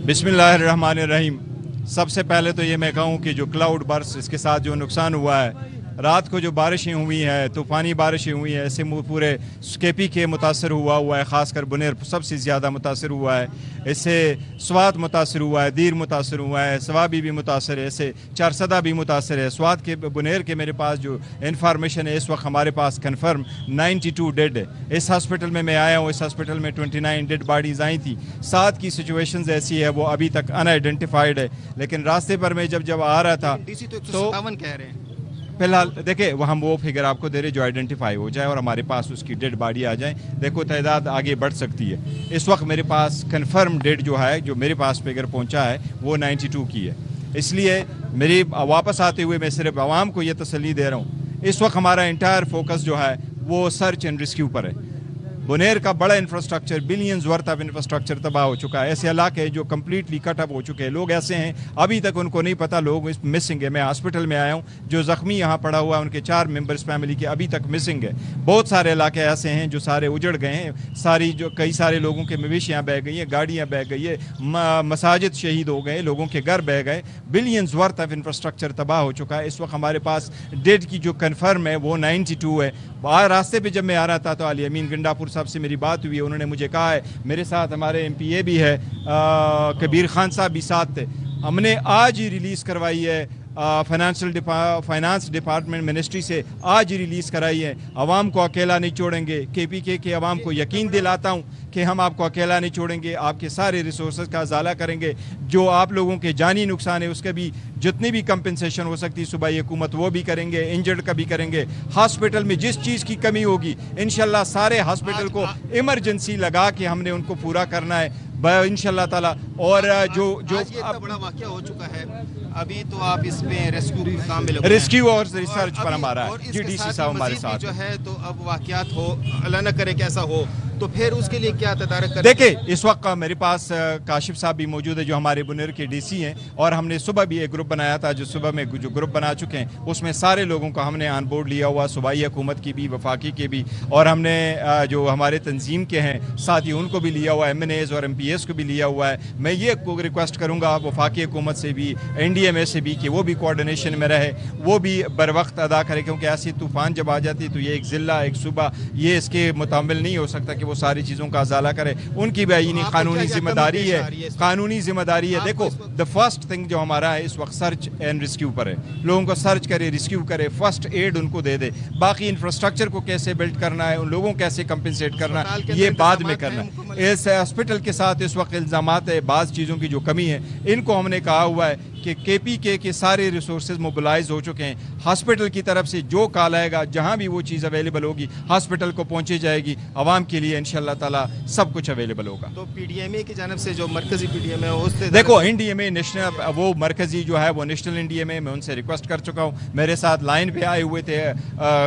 बिस्मिल्लाहिर्रहमानिर्रहीम। सबसे पहले तो ये मैं कहूँ कि जो क्लाउड बर्स्ट, इसके साथ जो नुकसान हुआ है, रात को जो बारिशें हुई हैं, तूफ़ानी बारिशें हुई हैं, इससे पूरे केपी के मुतासर हुआ है, ख़ासकर बुनेर सबसे ज़्यादा मुतासर हुआ है। इससे स्वात मुतासर हुआ है, दीर मुतासर हुआ है, सवाबी भी मुतासर है, इससे चारसदा भी मुतासर है। स्वात के बुनेर के मेरे पास जो इन्फॉर्मेशन है इस वक्त हमारे पास कन्फर्म 92 डेड है। इस हॉस्पिटल में मैं आया हूँ, इस हॉस्पिटल में 29 डेड बॉडीज़ आई थी। 7 की सिचुएशंस ऐसी है वो अभी तक अनआइडेंटिफाइड है, लेकिन रास्ते पर मैं जब आ रहा था तो कह रहे हैं फिलहाल देखिए हम वो फिगर आपको दे रहे जो आइडेंटिफाई हो जाए और हमारे पास उसकी डेड बॉडी आ जाए। देखो तादाद आगे बढ़ सकती है। इस वक्त मेरे पास कन्फर्म डेड जो है, जो मेरे पास फिगर पहुंचा है वो 92 की है। इसलिए मेरी वापस आते हुए मैं सिर्फ आवाम को ये तसल्ली दे रहा हूँ, इस वक्त हमारा इंटायर फोकस जो है वो सर्च एंड रेस्क्यू पर है। बुनेर का बड़ा infrastructure, billions worth of infrastructure तबाह हो चुका है। ऐसे इलाके हैं जो कम्प्लीटली कट अप हो चुके हैं। लोग ऐसे हैं अभी तक उनको नहीं पता, लोग मिसिंग है। मैं हॉस्पिटल में आया हूँ, जो ज़ख्मी यहाँ पड़ा हुआ है उनके 4 मेंबर्स फैमिली के अभी तक मिसिंग है। बहुत सारे इलाके ऐसे हैं जो सारे उजड़ गए हैं। कई सारे लोगों के मवेशियाँ बह गई हैं, गाड़ियाँ बह गई है, मसाजिद शहीद हो गए, लोगों के घर बह गए, बिलियंस वर्थ ऑफ इंफ्रास्ट्रक्चर तबाह हो चुका है। इस वक्त हमारे पास डेड की जो कन्फर्म है वो 92 है। रास्ते पे जब मैं आ रहा था तो अली अमीन गंडापुर साहब से मेरी बात हुई, उन्होंने मुझे कहा है, मेरे साथ हमारे MPA भी है, कबीर खान साहब भी साथ थे, हमने आज ही रिलीज़ करवाई है फाइनेंस डिपार्टमेंट मिनिस्ट्री से, आज ही रिलीज़ कराई है। आवाम को अकेला नहीं छोड़ेंगे। KPK के आवाम को यकीन दिलाता हूँ कि हम आपको अकेला नहीं छोड़ेंगे, आपके सारे रिसोर्सेज का इजाला करेंगे। जो आप लोगों के जानी नुकसान है उसके भी जितनी भी कंपनसेशन हो सकती है सूबाई हुकूमत वो भी करेंगे, इंजर्ड का भी करेंगे। हॉस्पिटल में जिस चीज़ की कमी होगी इंशाल्लाह सारे हॉस्पिटल को इमरजेंसी लगा के हमने उनको पूरा करना है इंशाल्लाह ताला। और जो अब बड़ा वाक़या हो चुका है, अभी तो आप इसमें रेस्क्यू काम में लगे, रेस्क्यू और रिसर्च पर हमारा है जी, DC साहब हमारे साथ जो है। तो अब वाक़यात हो, अल्लाह न करे कैसा हो, तो फिर उसके लिए क्या तदारक करें? देखिए इस वक्त मेरे पास काशिफ साहब भी मौजूद है जो हमारे बुनेर के DC हैं, और हमने सुबह भी एक ग्रुप बनाया था। जो सुबह में जो ग्रुप बना चुके हैं उसमें सारे लोगों को हमने ऑन बोर्ड लिया हुआ, सूबाई हुकूमत की भी, वफाकी के भी, और हमने जो हमारे तंजीम के हैं साथ ही उनको भी लिया हुआ है, MNAs और MPS को भी लिया हुआ है। मैं ये रिक्वेस्ट करूँगा वफाकी हुकूमत से भी, NDMA से भी कि वो भी कोऑर्डिनेशन में रहे, वो भी बर वक्त अदा करे, क्योंकि ऐसी तूफ़ान जब आ जाती है तो ये एक ज़िला एक सूबा ये इसके मुतामिल नहीं हो सकता कि वो सारी चीज़ों का अजाला करे। उनकी भी आईनी कानूनी जिम्मेदारी है, कानूनी जिम्मेदारी है। देखो द फर्स्ट थिंग जो हमारा है इस वक्त सर्च एंड रेस्क्यू पर है। लोगों को सर्च करे, रेस्क्यू करे, फर्स्ट एड उनको दे दे। बाकी इंफ्रास्ट्रक्चर को कैसे बिल्ड करना है, उन लोगों को कैसे कंपनसेट करना है, ये बाद में करना है। इस हॉस्पिटल के साथ इस वक्त इल्ज़ामात है, बाज़ चीज़ों की जो कमी है इनको हमने कहा हुआ है कि KPK के सारे रिसोर्सेज मोबिलाइज हो चुके हैं। हॉस्पिटल की तरफ से जो कॉल आएगा, जहां भी वो चीज़ अवेलेबल होगी हॉस्पिटल को पहुंची जाएगी। आवाम के लिए इंशाल्लाह ताला सब कुछ अवेलेबल होगा। तो PDMA की जानब से जो मरकजी PDMA है उससे देखो NDMA नेशनल, वो मरकजी जो है वो नेशनल NDMA, मैं उनसे रिक्वेस्ट कर चुका हूँ। मेरे साथ लाइन पे आए हुए थे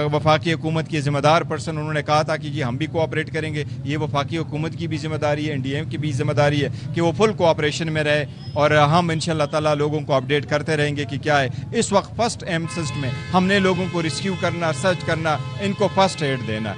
वफाकी हुकूमत के ज़िम्मेदार पर्सन, उन्होंने कहा था कि जी हम भी कोऑपरेट करेंगे। ये वफाकी हुकूमत की भी जिम्मेदारी है, NDMA की भी जिम्मेदारी है कि वो फुल कोऑपरेशन में रहे, और हम इंशाल्लाह ताला लोगों को अपडेट करते रहेंगे कि क्या है। इस वक्त फर्स्ट एमसिस्ट में हमने लोगों को रेस्क्यू करना, सर्च करना, इनको फर्स्ट एड देना।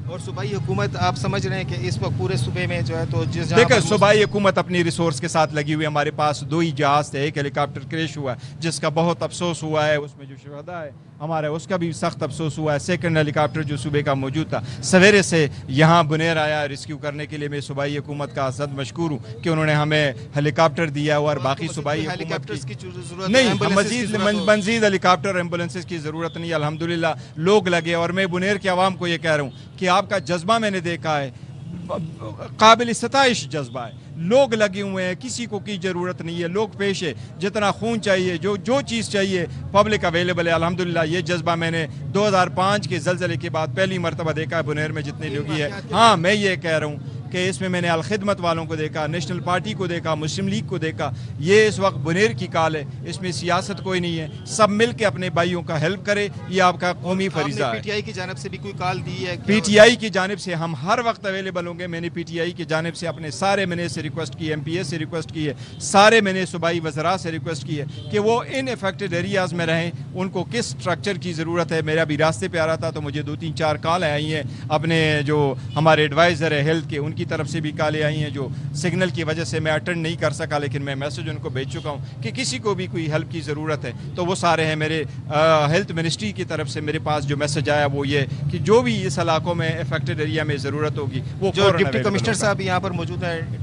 और सूबाई हुकूमत आप समझ रहे हैं कि इस वक्त पूरे सूबे में जो है तो देखिए सूबाई हुकूमत अपनी रिसोर्स के साथ लगी हुई है। हमारे पास 2 ही जहाज थे, एक हेलीकॉप्टर क्रैश हुआ जिसका बहुत अफसोस हुआ है, उसमें जो शुहदा है हमारा उसका भी सख्त अफसोस हुआ है। सेकंड हेलीकॉप्टर जो सूबे का मौजूद था सवेरे से यहाँ बुनेर आया रेस्क्यू करने के लिए। मैं सूबाई हुकूमत का असद मशकूर हूँ कि उन्होंने हमें हेलीकॉप्टर दिया और बाकी सूबाई हेलीकॉप्टर्स की जरूरत नहीं, मजीद हेलीकॉप्टर एम्बुलेंसेज की ज़रूरत नहीं। अल्हम्दुलिल्लाह लोग लगे, और मैं बुनेर के आवाम को ये कह रहा हूँ कि आपका जज्बा मैंने देखा है, काबिल सताइश जज्बा है। लोग लगे हुए हैं, किसी को की ज़रूरत नहीं है, लोग पेश है। जितना खून चाहिए, जो चीज़ चाहिए पब्लिक अवेलेबल है। अल्हम्दुलिल्लाह ये जज्बा मैंने 2005 के ज़लज़ले के बाद पहली मरतबा देखा है बुनेर में जितने लोग है। हाँ मैं ये कह रहा हूँ कि इसमें मैंने अलखिदमत वालों को देखा, नेशनल पार्टी को देखा, मुस्लिम लीग को देखा। ये इस वक्त बुनेर की कॉल है, इसमें सियासत कोई नहीं है। सब मिल के अपने भाइयों का हेल्प करे, ये आपका कौमी फरीज़ा है। PTI की जानिब से भी कोई कॉल दी है? PTI की जानिब से हम हर वक्त अवेलेबल होंगे। मैंने PTI की जानिब से अपने सारे MNA से रिक्वेस्ट की है, MPS से रिक्वेस्ट की है, सारे मैंने सूबाई वज़रा से रिक्वेस्ट की है कि वो इन अफेक्टेड एरियाज़ में रहें। उनको किस स्ट्रक्चर की ज़रूरत है, मेरा भी रास्ते पे आ रहा था तो मुझे 2-3-4 कॉल आई हैं अपने जो हमारे एडवाइज़र है हेल्थ के, उनकी کی طرف سے بھی کالیں آئی ہیں جو سگنل کی وجہ سے میں اٹینڈ نہیں کر سکا, لیکن میں میسج ان کو بھیج چکا ہوں کہ کسی کو بھی کوئی ہیلپ کی ضرورت ہے تو وہ سارے ہیں. میرے ہیلتھ منسٹری کی طرف سے میرے پاس جو میسج آیا وہ یہ کہ جو بھی اس علاقوں میں افیکٹڈ ایریا میں ضرورت ہوگی وہ جو ڈپٹی کمشنر صاحب یہاں پر موجود ہیں